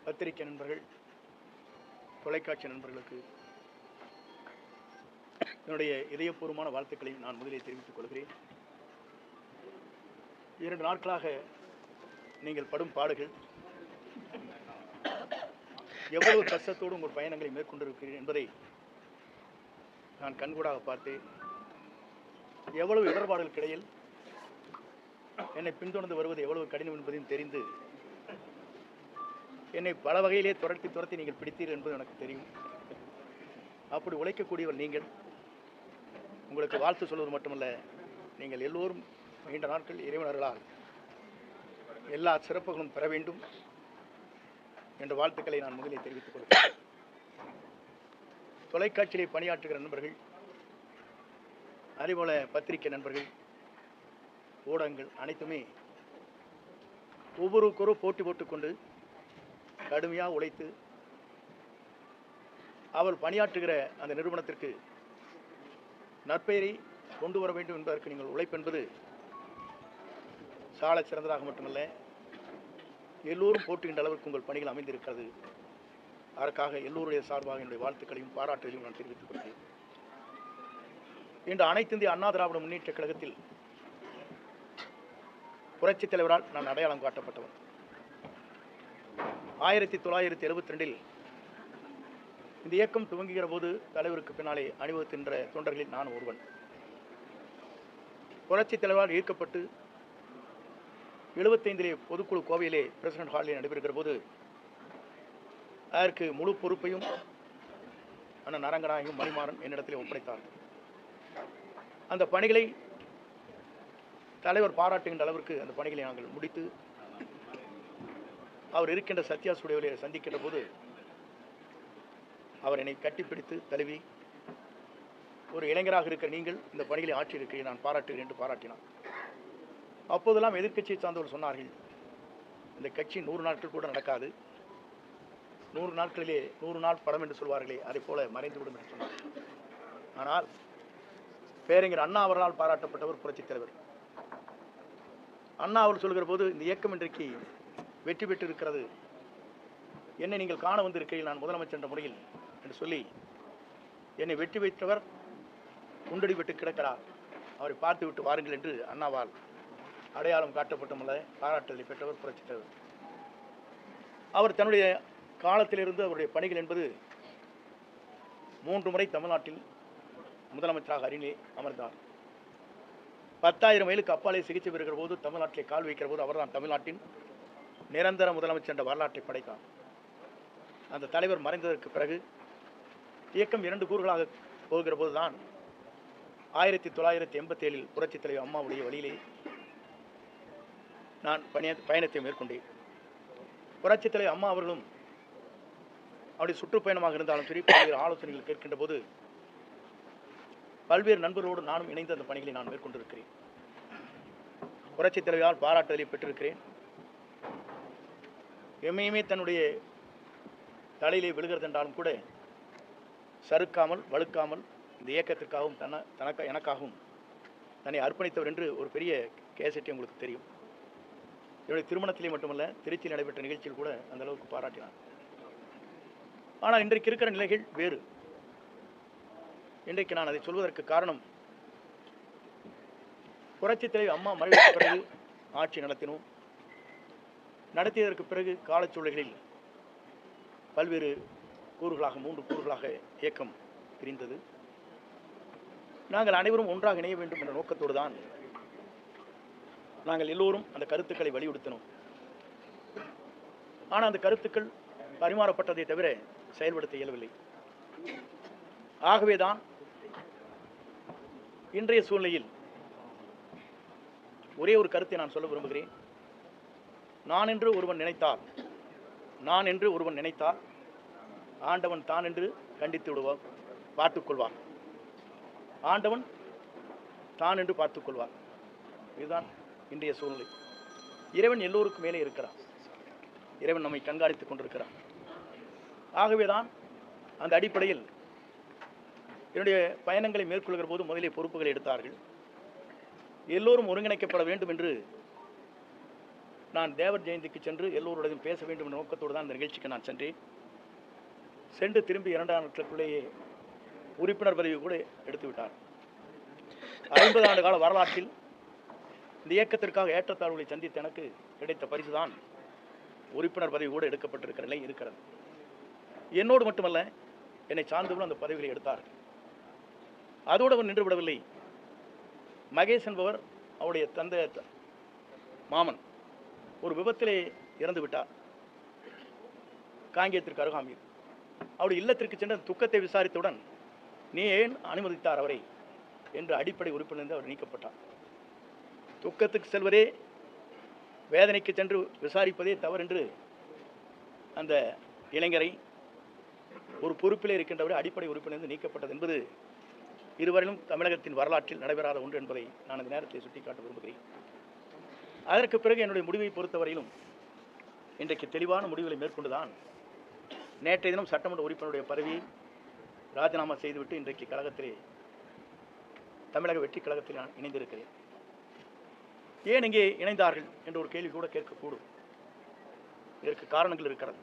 பத்திரிகை நண்பர்கள், தொலைக்காட்சி நண்பர்களுக்கு என்னுடைய இதயபூர்வமான வாழ்த்துக்களை நான் முதலில் தெரிவித்துக் கொள்கிறேன். 2 நாட்களாக நீங்கள் படும் பாடுகள், எவ்வளவு கஷ்டத்தோடு உங்கள் பயணங்களை மேற்கொண்டிருக்கிறீர்கள் என்பதை நான் கண்கூடாக பார்த்தேன். எவ்வளவு இடர்பாடுகளுக்கு இடையில் என்னை பின்தொடர்ந்து வருவது எவ்வளவு கடினம் என்பதையும் தெரிந்து என்னை பல வகையிலே துரத்தி நீங்கள் பிடித்தீர்கள் என்பது எனக்கு தெரியும். அப்படி உழைக்கக்கூடியவர் நீங்கள். உங்களுக்கு வாழ்த்து சொல்வது மட்டுமல்ல, நீங்கள் எல்லோரும் நீண்ட நாட்கள் இறைவனர்களால் எல்லா சிறப்புகளும் பெற வேண்டும் என்ற வாழ்த்துக்களை நான் முதலில் தெரிவித்துக் கொள்கிறேன். தொலைக்காட்சியிலே பணியாற்றுகிற நண்பர்கள், அதேபோல பத்திரிகை நண்பர்கள், ஊடகங்கள் அனைத்துமே ஒவ்வொருவருக்கொரு போட்டி போட்டுக்கொண்டு கடுமையாக உழைத்து அவர் பணியாற்றுகிற அந்த நிறுவனத்திற்கு நற்பெயரை கொண்டு வர வேண்டும் என்பதற்கு நீங்கள் உழைப்பென்பது சால சிறந்ததாக மட்டுமல்ல, எல்லோரும் போட்டுகின்ற அளவிற்கு உங்கள் பணிகள் அமைந்திருக்கிறது. அதற்காக எல்லோருடைய சார்பாக என்னுடைய வாழ்த்துக்களையும் பாராட்டுகளையும் நான் தெரிவித்துக் கொள்கிறேன். இன்று அனைத்து இந்திய அண்ணா திராவிட முன்னேற்ற கழகத்தில் புரட்சித் தலைவரால் நான் அடையாளம் காட்டப்பட்டவன். 1972 இந்த இயக்கம் துவங்குகிற போது தலைவருக்கு பின்னாலே அணிவகுக்கின்ற தொண்டர்களில் நான் ஒருவன். புரட்சித் தலைவரால் ஈர்க்கப்பட்டு 75 பொதுக்குழு கோவையிலே பிரசிடென்ட் ஹாலில் நடைபெறுகிற போது அதற்கு முழு பொறுப்பையும் அண்ணன் அரங்கநாயகம் மணிமாறன் என்னிடத்தில் ஒப்படைத்தார்கள். அந்த பணிகளை தலைவர் பாராட்டுகின்ற அளவிற்கு அந்த பணிகளை நாங்கள் முடித்து அவர் இருக்கின்ற சத்யா ஸ்டுடியோவிலே சந்திக்கின்ற போது அவர் என்னை கட்டிப்பிடித்து தழுவி, ஒரு இளைஞராக இருக்கிற நீங்கள் இந்த பணிகளை ஆற்றியிருக்கிறீர்கள், நான் பாராட்டுகிறேன் என்று பாராட்டினார். அப்போதெல்லாம் எதிர்க்கட்சியை சார்ந்தவர்கள் சொன்னார்கள், இந்த கட்சி 100 நாட்கள் கூட நடக்காது, 100 நாட்களிலே 100 நாள் படம் என்று சொல்வார்களே, அதை போல மறைந்துவிடும் என்று சொன்னார். ஆனால் பேரறிஞர் அண்ணா அவர்களால் பாராட்டப்பட்டவர் புரட்சித் தலைவர். அண்ணா அவர் சொல்கிற போது, இந்த இயக்கம் இன்றைக்கு வெற்றி பெற்றிருக்கிறது, என்னை நீங்கள் காண வந்திருக்கிறீர்கள் நான் முதலமைச்சர் என்ற முறையில் என்று சொல்லி என்னை வெற்றி வைத்தவர் குண்டடி விட்டு கிடக்கிறார், அவரை பார்த்து விட்டு வாருங்கள் என்று அண்ணாவால் அடையாளம் காட்டப்பட்டுமல்ல பாராட்டுதலை பெற்றவர் புரட்சித் தலைவர். அவர் தன்னுடைய காலத்திலிருந்து அவருடைய பணிகள் என்பது 3 முறை தமிழ்நாட்டில் முதலமைச்சராக அருகிலே அமர்ந்தார். 10,000 மைலுக்கு அப்பாலே சிகிச்சை பெறுகிற போது, தமிழ்நாட்டிலே கால் வைக்கிற போது அவர்தான் தமிழ்நாட்டின் நிரந்தர முதலமைச்சர் என்ற வரலாற்றை படைத்தார். அந்த தலைவர் மறைந்ததற்கு பிறகு இயக்கம் 2 கூறுகளாக போகிற போதுதான் 1987 புரட்சித் தலைவர் அம்மாவுடைய வழியிலே நான் பயணத்தை மேற்கொண்டேன். புரட்சித் தலைவர் அம்மா அவர்களும் அவருடைய சுற்றுப்பயணமாக இருந்தாலும் சரி, பல்வேறு ஆலோசனைகள் கேட்கின்ற போது பல்வேறு நண்பர்களோடு நானும் இணைந்து அந்த பணிகளை நான் மேற்கொண்டிருக்கிறேன். புரட்சித் தலைவரால் பாராட்டுதலை பெற்றிருக்கிறேன். எம்மையுமே தன்னுடைய தலையிலே விழுகிறது என்றாலும் கூட சறுக்காமல் வழுக்காமல் இந்த இயக்கத்திற்காகவும் எனக்காகவும் தன்னை அர்ப்பணித்தவர் என்று ஒரு பெரிய கேசட்டை உங்களுக்கு தெரியும். என்னுடைய திருமணத்திலே மட்டுமல்ல, திருச்சியில் நடைபெற்ற நிகழ்ச்சியில் கூட அந்த அளவுக்கு பாராட்டினார். ஆனால் இன்றைக்கு இருக்கிற நிலைகள் வேறு. இன்றைக்கு நான் அதை சொல்வதற்கு காரணம், புரட்சித் தலைவர் அம்மா மறைவுக்கு பிறகு ஆட்சி நடத்தினோம். நடத்தியதற்கு பிறகு காலச்சூழல்களில் பல்வேறு கூறுகளாக 3 கூறுகளாக இயக்கம் பிரிந்தது. நாங்கள் அனைவரும் ஒன்றாக இணைய வேண்டும் என்ற நோக்கத்தோடு தான் நாங்கள் எல்லோரும் அந்த கருத்துக்களை வலியுறுத்தினோம். ஆனால் அந்த கருத்துக்கள் பரிமாறப்பட்டதை தவிர செயல்படுத்த இயலவில்லை. ஆகவேதான் இன்றைய சூழ்நிலையில் ஒரே ஒரு கருத்தை நான் சொல்ல விரும்புகிறேன். நான் என்று ஒருவன் நினைத்தால் ஆண்டவன் தான் என்று கண்டித்து விடுவார், பார்த்துக்கொள்வார். ஆண்டவன் தான் என்று பார்த்துக்கொள்வார். இதுதான் இன்றைய சூழ்நிலை. இறைவன் எல்லோருக்கும் மேலே இருக்கிறான். இறைவன் நம்மை கண்காணித்துக் கொண்டிருக்கிறான். ஆகவேதான் அந்த அடிப்படையில் என்னுடைய பயணங்களை மேற்கொள்கிற போது முதலிலே பொறுப்புகளை எடுத்தார்கள். எல்லோரும் ஒருங்கிணைக்கப்பட வேண்டும் என்று நான் தேவர் ஜெயந்திக்கு சென்று எல்லோருடையும் பேச வேண்டும் என்ற நோக்கத்தோடு தான் இந்த நிகழ்ச்சிக்கு நான் சென்றேன். சென்று திரும்பி 2 நாட்களுக்குள்ளேயே உறுப்பினர் பதவி கூட எடுத்து விட்டார். 50 ஆண்டு கால வரலாற்றில் இந்த இயக்கத்திற்காக ஏற்றத்தாழ்வுகளை சந்தித்த எனக்கு கிடைத்த பரிசுதான் உறுப்பினர் பதவி கூட எடுக்கப்பட்டிருக்கிற நிலை இருக்கிறது. என்னோடு மட்டுமல்ல, என்னை சார்ந்தவர்களும் அந்த பதவிகளை எடுத்தார். அதோடு அவர் நின்று விடவில்லை. மகேஷ் என்பவர் அவருடைய தந்தை மாமன் ஒரு விபத்திலே இறந்து விட்டார். காங்கேயத்திற்கு அருகாமையில் அவருடைய இல்லத்திற்கு சென்ற துக்கத்தை விசாரித்தவுடன், நீ ஏன் அனுமதித்தார் அவரை என்று அடிப்படை உறுப்பினர் அவர் நீக்கப்பட்டார். துக்கத்துக்கு செல்வதே, வேதனைக்கு சென்று விசாரிப்பதே தவறு என்று அந்த இளைஞரை ஒரு பொறுப்பிலே இருக்கின்றவரை அடிப்படை உறுப்பினர் நீக்கப்பட்டது என்பது இருவரிலும் தமிழகத்தின் வரலாற்றில் நடைபெறாத ஒன்று என்பதை நான் இந்த நேரத்தில் சுட்டிக்காட்ட விரும்புகிறேன். அதற்கு பிறகு என்னுடைய முடிவை பொறுத்தவரையிலும் இன்றைக்கு தெளிவான முடிவுகளை மேற்கொண்டுதான் நேற்றைய தினம் சட்டமன்ற உறுப்பினருடைய பதவியை ராஜினாமா செய்துவிட்டு இன்றைக்கு கழகத்திலே, தமிழக வெற்றி கழகத்தில் நான் இணைந்திருக்கிறேன். ஏன் இங்கே இணைந்தார்கள் என்ற ஒரு கேள்வி கூட கேட்கக்கூடும். இதற்கு காரணங்கள் இருக்கிறது.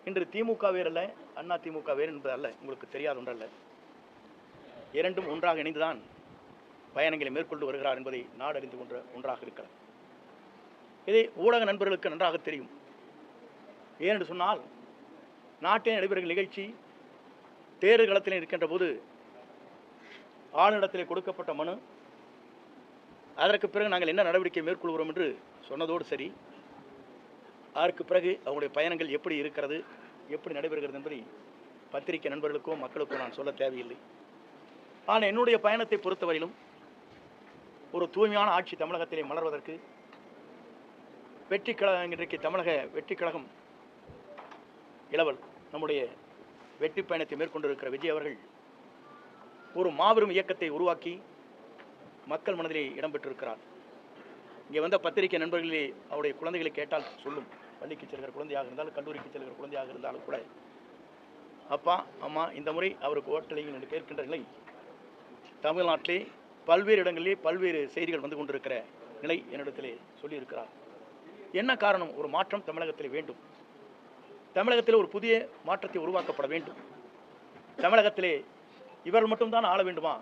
இன்று திமுக வேறல்ல, அண்ணா திமுக வேறு என்பது அல்ல, உங்களுக்கு தெரியாத ஒன்றல்ல. இரண்டும் ஒன்றாக இணைந்துதான் பயணங்களை மேற்கொண்டு வருகிறார் என்பதை நாடு அறிந்து கொண்ட ஒன்றாக இருக்கிறது. இதை ஊடக நண்பர்களுக்கு நன்றாக தெரியும். ஏனென்று சொன்னால், நாட்டில் நடைபெறுகிற நிகழ்ச்சி தேர்தல் களத்தில் இருக்கின்ற போது ஆளுநரிடத்திலே கொடுக்கப்பட்ட மனு, அதற்கு பிறகு நாங்கள் என்ன நடவடிக்கை மேற்கொள்கிறோம் என்று சொன்னதோடு சரி, அதற்கு பிறகு அவங்களுடைய பயணங்கள் எப்படி இருக்கிறது, எப்படி நடைபெறுகிறது என்பதை பத்திரிகை நண்பர்களுக்கோ மக்களுக்கோ நான் சொல்ல தேவையில்லை. ஆனால் என்னுடைய பயணத்தை பொறுத்தவரையிலும் ஒரு தூய்மையான ஆட்சி தமிழகத்திலே மலர்வதற்கு வெற்றி கழகம், இன்றைக்கு தமிழக வெற்றி கழகம் இளவல் நம்முடைய வெற்றி பயணத்தை மேற்கொண்டிருக்கிற விஜய் அவர்கள் ஒரு மாபெரும் இயக்கத்தை உருவாக்கி மக்கள் மனதிலே இடம்பெற்றிருக்கிறார். இங்கே வந்த பத்திரிகை நண்பர்களே அவருடைய குழந்தைகளை கேட்டால் சொல்லும். பள்ளிக்கு செல்கிற குழந்தையாக இருந்தாலும், கல்லூரிக்கு செல்கிற குழந்தையாக இருந்தாலும் கூட, அப்பா அம்மா இந்த முறை அவருக்கு ஓட்டளிகள் என்று கேட்கின்ற நிலை தமிழ்நாட்டிலே பல்வேறு இடங்களிலே பல்வேறு செய்திகள் வந்து கொண்டிருக்கிற நிலை என்னிடத்திலே சொல்லியிருக்கிறார். என்ன காரணம்? ஒரு மாற்றம் தமிழகத்திலே வேண்டும். தமிழகத்திலே ஒரு புதிய மாற்றத்தை உருவாக்கப்பட வேண்டும். தமிழகத்திலே இவர் மட்டும்தான் ஆள வேண்டுமா?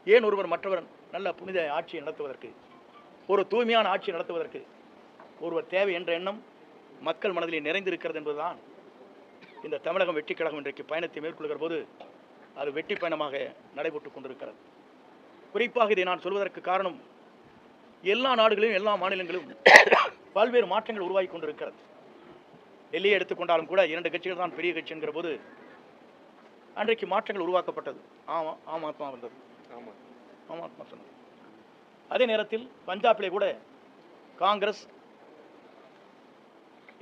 ஏன் ஒருவர் மற்றவர் நல்ல புனித ஆட்சியை நடத்துவதற்கு, ஒரு தூய்மையான ஆட்சியை நடத்துவதற்கு ஒருவர் தேவை என்ற எண்ணம் மக்கள் மனதிலே நிறைந்திருக்கிறது என்பதுதான் இந்த தமிழகம் வெற்றி கழகம் இன்றைக்கு பயணத்தை மேற்கொள்கிற போது அது வெற்றி பயணமாக நடைபெற்றுக் கொண்டிருக்கிறது. குறிப்பாக இதை நான் சொல்வதற்கு காரணம், எல்லா நாடுகளிலும் எல்லா மாநிலங்களிலும் பல்வேறு மாற்றங்கள் உருவாகி கொண்டிருக்கிறது. டெல்லியை எடுத்துக்கொண்டாலும் கூட 2 கட்சிகள் தான் பெரிய கட்சி என்கிற போது அன்றைக்கு மாற்றங்கள் உருவாக்கப்பட்டது. ஆம் ஆத்மா வந்தது, ஆம் ஆத்மா சொன்னது. அதே நேரத்தில் பஞ்சாபிலே கூட காங்கிரஸ்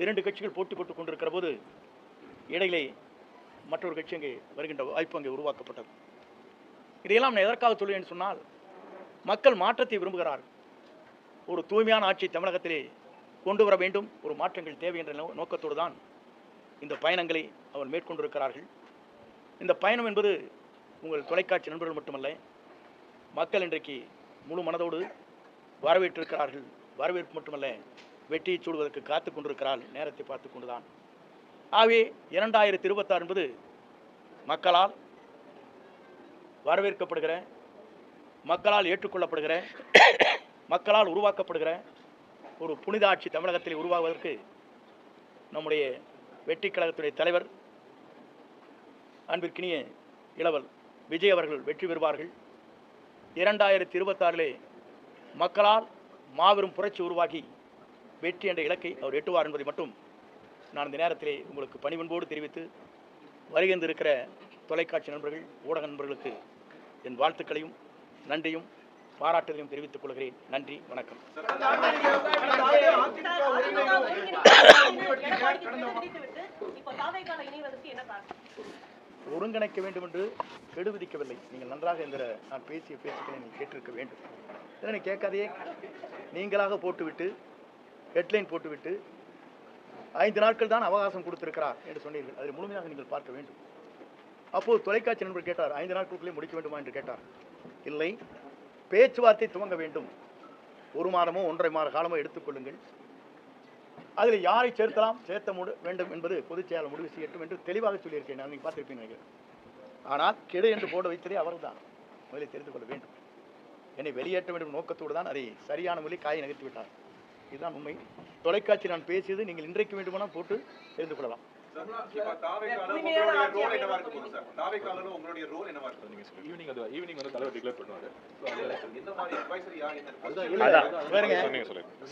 2 கட்சிகள் போட்டி போட்டுக் கொண்டிருக்கிற போது இடையிலே மற்றொரு கட்சி அங்கே வருகின்ற வாய்ப்பு அங்கே உருவாக்கப்பட்டது. இதையெல்லாம் நான் எதற்காக சொல்லுவேன் சொன்னால், மக்கள் மாற்றத்தை விரும்புகிறார்கள். ஒரு தூய்மையான ஆட்சி தமிழகத்திலே கொண்டு வர வேண்டும், ஒரு மாற்றங்கள் தேவை என்ற நோக்கத்தோடு தான் இந்த பயணங்களை அவர் மேற்கொண்டிருக்கிறார்கள். இந்த பயணம் என்பது உங்கள் தொலைக்காட்சி நண்பர்கள் மட்டுமல்ல, மக்கள் இன்றைக்கு முழு மனதோடு வரவேற்றிருக்கிறார்கள். வரவேற்பு மட்டுமல்ல, வெற்றியை சூடுவதற்கு காத்து கொண்டிருக்கிறார்கள், நேரத்தை பார்த்து கொண்டுதான். ஆகவே 2026 என்பது மக்களால் வரவேற்கப்படுகிற, மக்களால் ஏற்றுக்கொள்ளப்படுகிற, மக்களால் உருவாக்கப்படுகிற ஒரு புனித ஆட்சி தமிழகத்தில் உருவாகுவதற்கு நம்முடைய வெற்றி கழகத்துடைய தலைவர் அன்பிற்கினிய இளவல் விஜய் அவர்கள் வெற்றி பெறுவார்கள். 2026 மக்களால் மாபெரும் புரட்சி உருவாகி வெற்றி என்ற இலக்கை அவர் எட்டுவார் என்பதை மட்டும் நான் இந்த நேரத்திலே உங்களுக்கு பணிவன்போடு தெரிவித்து, வருகின்றிருக்கிற தொலைக்காட்சி நண்பர்கள், ஊடக நண்பர்களுக்கு என் வாழ்த்துக்களையும் நன்றியும் பாராட்டுதலையும் தெரிவித்துக் கொள்கிறேன். நன்றி, வணக்கம். ஒருங்கிணைக்க வேண்டும் என்று கெடு விதிக்கவில்லை. நீங்கள் நன்றாக இந்த நான் பேசிய பேச்சுக்களை நீங்கள் கேட்டிருக்க வேண்டும். இதனை கேட்காதையே நீங்களாக போட்டுவிட்டு, ஹெட்லைன் போட்டுவிட்டு 5 நாட்கள் தான் அவகாசம் கொடுத்திருக்கிறார் என்று சொன்னீர்கள். அதை முழுமையாக நீங்கள் பார்க்க வேண்டும். அப்போது தொலைக்காட்சி நண்பர் கேட்டார், 5 நாட்களுக்குள்ளே முடிக்க வேண்டுமா என்று கேட்டார். இல்லை, பேச்சுவார்த்தை துவங்க வேண்டும். 1 மாதமோ 1.5 மாத காலமோ எடுத்துக்கொள்ளுங்கள். அதில் யாரை சேர்த்தலாம் சேர்த்த வேண்டும் என்பது பொதுச் செயலாளர் முடிவு செய்யட்டும் என்று தெளிவாக சொல்லியிருக்கேன். நான் நீங்கள் பார்த்துருப்பீங்க. ஆனால் கெடு என்று போட வைத்ததே அவர் தான். முதலில் தெரிந்து கொள்ள வேண்டும். என்னை வெளியேற்ற வேண்டும் நோக்கத்தோடு தான் அதை சரியான மொழி காயை நகர்த்தி விட்டார். இதுதான் உண்மை. தொலைக்காட்சி நான் பேசியது நீங்கள் இன்றைக்கு வேண்டுமானால் போட்டு தெரிந்து கொள்ளலாம்.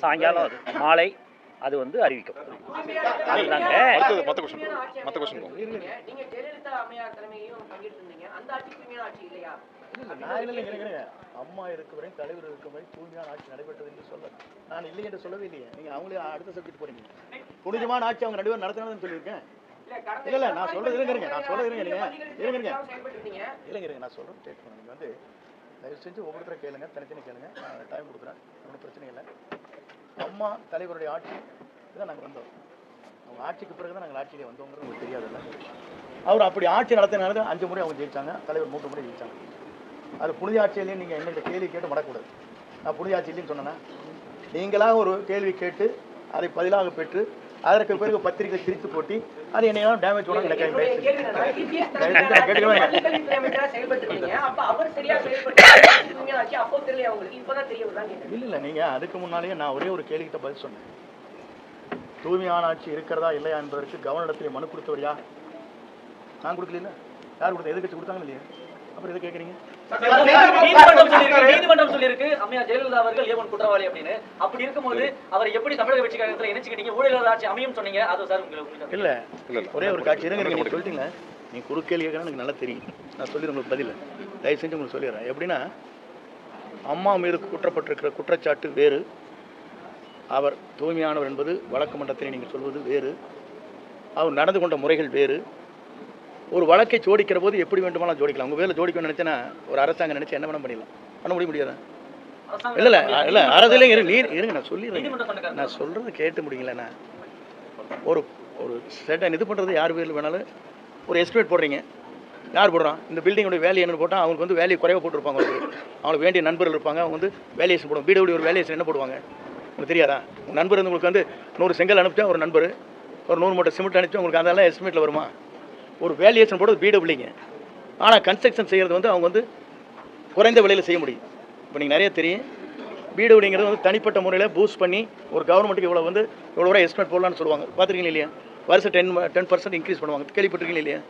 சாயங்காலம் மாலை அது வந்து அறிவிக்கும். அம்மா இருக்கும் வரை தலைவர் இருக்கும் வரை தூய்மையான ஆட்சி நடைபெற்றது என்று சொல்ல நான் இல்லை என்று சொல்லவே இல்லையே. நீங்க அவங்களே அடுத்த சப்ஜெக்ட் போறீங்க. புனிதமான ஆட்சி அவங்க நடுவர் நடத்தினதுன்னு சொல்லியிருக்கேன். இல்ல நான் சொல்றது இருங்க நான் சொல்றது இருங்க நான் சொல்றது கேட்கணும். நீங்க வந்து தயவு செஞ்சு ஒவ்வொருத்தரும் கேளுங்க, தனித்தனி கேளுங்க. நான் டைம் கொடுக்குறேன், ஒன்றும் பிரச்சனை இல்லை. அம்மா தலைவருடைய ஆட்சி தான் நாங்கள் வந்தோம். அவங்க ஆட்சிக்கு பிறகு தான் நாங்கள் ஆட்சியிலே வந்தோங்கிறது உங்களுக்கு தெரியாதுல்ல. அவர் அப்படி ஆட்சி நடத்தினால 5 முறை அவங்க ஜெயிச்சாங்க, தலைவர் 3 முறை ஜெயிச்சாங்க. அது புனித ஆட்சியிலேயே நீங்கள் என்னென்ன கேள்வி கேட்டு மடக்கூடாது. நான் புனித ஆட்சியிலேன்னு சொன்னேன்னா நீங்களாக ஒரு கேள்வி கேட்டு அதை பதிலாக பெற்று அதற்கு பிறகு பத்திரிகை திரித்து போட்டி அது என்ன டேமேஜ் பண்ண இல்லை. நீங்க அதுக்கு முன்னாலேயே நான் ஒரே ஒரு கேள்விக்கிட்ட பதில் சொன்னேன். தூய்மையான ஆட்சி இருக்கிறதா இல்லையா என்பதற்கு கவர்னரிடத்தில் மனு கொடுத்தவர் யார்? நான் கொடுக்கல. யார் கொடுத்தா? எதிர்கட்சி கொடுத்தாங்க இல்லையா? அப்புறம் எதை கேட்குறீங்க? நீதிமன்றம் சொல்லியிருக்கு அம்மையார் ஜெயலலிதா அவர்கள் ஏவன் குற்றவாளி அப்படின்னு. அப்படி இருக்கும்போது அவர் எப்படி தமிழக வெற்றி கழகத்தில் இணைச்சுக்கிட்டீங்க? ஊழல் ஆட்சி அமையும் சொன்னீங்க. அது சார் உங்களுக்கு இல்ல ஒரே ஒரு காட்சி இருங்க. நீங்க சொல்லிட்டீங்க, நீ குறுக்கேள்வி கேட்கணும் எனக்கு நல்லா தெரியும். நான் சொல்லி உங்களுக்கு பதில் தயவு செஞ்சு உங்களுக்கு சொல்லிடுறேன். எப்படின்னா அம்மா மீது குற்றப்பட்டிருக்கிற குற்றச்சாட்டு வேறு, அவர் தூய்மையானவர் என்பது வழக்கு மன்றத்தில் நீங்கள் சொல்வது வேறு, அவர் நடந்து கொண்ட முறைகள் வேறு. ஒரு வழக்கை ஜோடிக்கிற போது எப்படி வேண்டுமானாலும் ஜோடிக்கலாம். உங்கள் வேலை ஜோடிக்கணும்னு நினச்சேன்னா ஒரு அரசாங்கம் நினச்சி என்ன வேணும் பண்ணிடலாம். பண்ண முடியாதா? இல்லை அரசியலே இருங்க நான் சொல்லிடுறேன். நான் சொல்கிறது கேட்டு முடியலண்ணா. ஒரு செட்டை இது பண்ணுறது யார் பேரில் வேணாலும் ஒரு எஸ்டிமேட் போடுறீங்க. யார் போடுறான்? இந்த பில்டிங்கோட வேல்யூ என்னன்னு போட்டால் அவங்களுக்கு வந்து வேல்யூ குறைவாக போட்டுருப்பாங்க. அவங்களுக்கு வேண்டிய நண்பர்கள் இருப்பாங்க, அவங்க வந்து வேல்யூஷன் போடுவாங்க. பிடபிள்யூ ஒரு வேல்யூஷன் என்ன போடுவாங்க உங்களுக்கு தெரியாதா? உங்கள் நண்பர் வந்து உங்களுக்கு வந்து 100 செங்கல் அனுப்பிச்சா ஒரு நண்பர் ஒரு 100 மூட்டை சிமெண்ட் அனுப்பிச்சா உங்களுக்கு அதெல்லாம் எஸ்டிமேட்டில் வருமா? ஒரு வேல்யூஷன் போடுறது பிடபிள்யூங்க. ஆனால் கன்ஸ்ட்ரக்ஷன் செய்கிறது வந்து அவங்க வந்து குறைந்த விலையில் செய்ய முடியும். இப்போ நீங்கள் நிறைய தெரியும், பிடபிள்யூங்கிறது வந்து தனிப்பட்ட முறையில் பூஸ்ட் பண்ணி ஒரு கவர்மெண்ட்டுக்கு இவ்வளோ வந்து இவ்வளோ வரை எஸ்டிமேட் போடலான்னு சொல்லுவாங்க. பார்த்துருக்கீங்க இல்லையா? வருஷம் 10% இன்க்ரீஸ் பண்ணுவாங்க. கேள்விப்பட்டிருக்கீங்க இல்லையா?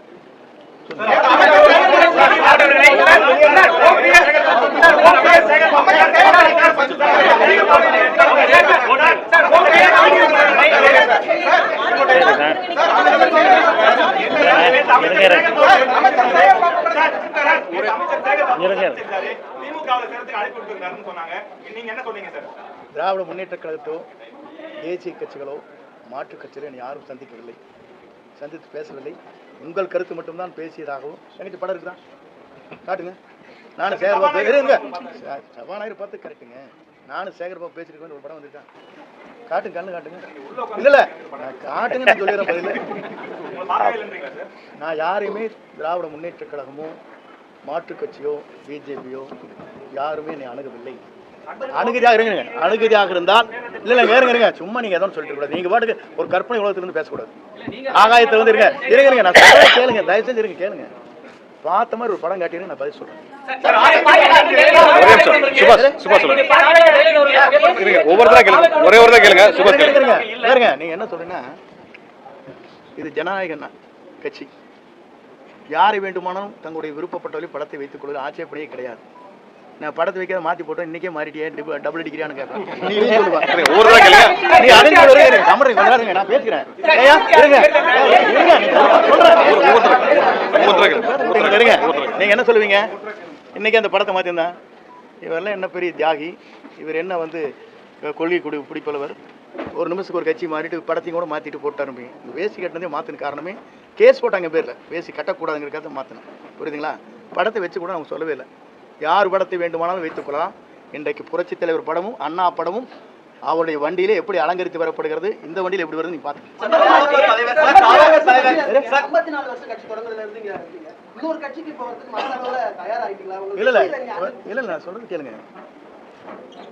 திராவிட முன்னேற்ற கழகத்தோ தேசிய கட்சிகளோ மாற்றுக் கட்சிகளோ யாரும் சந்திக்கவில்லை, சந்தித்து பேசவில்லை. உங்கள் கருத்து மட்டும்தான் பேசியதாகவும் எனக்கு படம் இருக்குதா காட்டுங்க. நானும் சபாநாயகர் பார்த்து கரெக்டுங்க. நானும் சேகர்பாபு பேசியிருக்கேன் ஒரு படம் வந்திருக்கேன். காட்டுங்க, கண்ணு காட்டுங்க. இல்லை நான் காட்டுங்க நான் சொல்லிடுறேன் பதில். நான் யாரையுமே திராவிட முன்னேற்ற கழகமோ மாற்றுக் கட்சியோ பிஜேபியோ யாருமே என்னை அணுகவில்லை. அணுகதியாக இருந்தால் இல்லை இருங்க சும்மா நீங்கள் எதோ சொல்லிட்டு கூடாது. நீங்கள் பாட்டுக்கு ஒரு கற்பனை உலகத்திலிருந்து பேசக்கூடாது. ஆகாயத்தில் வந்து இருங்க நான் சொல்றேன் கேளுங்க, தயவு செஞ்சு இருங்க கேளுங்க. பார்த்த மாதிரி ஒரு படம் காட்டிடுங்க, நான் பதில் சொல்றேன். நீங்க என்ன சொல்றீங்கன்னா இது ஜனநாயக கட்சி, யாரை வேண்டுமானாலும் தங்களுடைய விருப்பப்பட்டவர்களையும் படத்தை வைத்துக் கொள்வது ஆட்சேபனையே கிடையாது. நான் படத்தை வைக்காத மாற்றி போட்டோம், இன்னைக்கே மாறிட்டியே டபுள் அடிக்கிறான்னு கேட்பேன். நான் பேசுகிறேன். நீங்க என்ன சொல்லுவீங்க? இன்னைக்கு அந்த படத்தை மாற்றிருந்தா இவரெல்லாம் என்ன பெரிய தியாகி, இவர் என்ன வந்து கொள்கை பிடிப்பவர், ஒரு நிமிஷத்துக்கு ஒரு கட்சி மாறிட்டு படத்தையும் கூட மாற்றிட்டு போட்டு ஆரம்பிங்க. இந்த வேசி கட்டினதே மாற்றின காரணமே கேஸ் போட்டாங்க பேரில், வேசி கட்டக்கூடாதுங்கிறக்காக மாற்றினேன். புரியுதுங்களா? படத்தை வச்சு கூட அவங்க சொல்லவே இல்லை. யார் படத்தை வேண்டுமானாலும் வைத்துக் கொள்ளலாம். இன்றைக்கு புரட்சி தலைவர் படமும் அண்ணா படமும் அவருடைய வண்டியிலே எப்படி அலங்கரித்து வரப்படுகிறது, இந்த வண்டியில் எப்படி வருது நீங்க பாருங்க. இல்ல நான் சொல்றது கேளுங்க.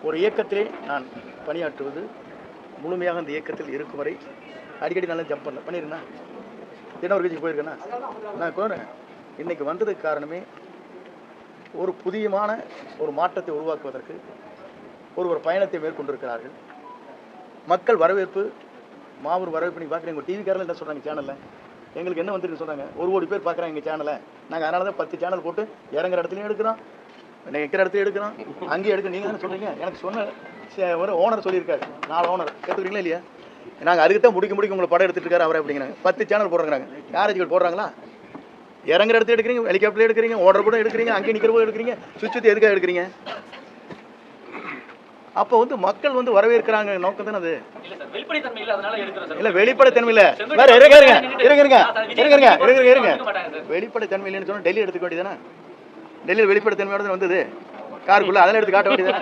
ஒரு இயக்கத்திலே நான் பணியாற்றுவது முழுமையாக அந்த இயக்கத்தில் இருக்கும் வரை அடிக்கடி நல்லா ஜம்ப் பண்ணிருந்தேன். தினவர் கட்சிக்கு போயிருக்கேன்னா நான் கோரேன். இன்னைக்கு வந்ததுக்கு காரணமே ஒரு புதியமான ஒரு மாற்றத்தை உருவாக்குவதற்கு ஒரு பயணத்தை மேற்கொண்டிருக்கிறார்கள். மக்கள் வரவேற்பு, மாபெரும் வரவேற்பு. நீங்கள் பார்க்குறீங்க டிவிக்காரில் என்ன சொல்கிறாங்க சேனலில், எங்களுக்கு என்ன வந்துருக்கு சொல்கிறாங்க, 1 கோடி பேர் பார்க்குறாங்க எங்கள் சேனலை. நாங்கள் அதனால தான் 10 சேனல் போட்டு இறங்குற இடத்துலையும் எடுக்கிறோம், நிற்கிற இடத்துல எடுக்கிறோம், அங்கேயும் எடுக்க. நீங்கள் தானே சொல்கிறீங்க. எனக்கு சொன்ன ஒரு ஓனர் சொல்லியிருக்காரு, 4 ஓனர் கேட்டுக்கிறீங்களா இல்லையா? நாங்கள் அதுக்கு தான் முடிக்க உங்களை படம் எடுத்துட்டு இருக்காரு அவரை அப்படிங்கிறாங்க. 10 சேனல் போடுறாங்க. யாராச்சும் போடுறாங்களா? இறங்குற இடத்துல எடுக்கிறீங்க, ஹெலிகாப்டர் எடுக்கிறீங்க, ஓடர் கூட எடுக்கிறீங்க, அங்கே நிற்கிற போது எடுக்கிறீங்க, சுற்றி எதுக்காக எடுக்கிறீங்க? அப்போ மக்கள் வரவேற்கிறாங்க நோக்கம் தானே அது. இல்ல வெளிப்படைத்தன்மை இல்ல, வேற இருங்க. வெளிப்படைத்தன்மை இல்லைன்னு சொன்னா டெல்லி எடுத்துக்க வேண்டியதானே? டெல்லியில் வெளிப்படைத்தன்மையோட வந்தது காருக்குள்ள, அதெல்லாம் எடுத்து காட்ட வேண்டியதானே?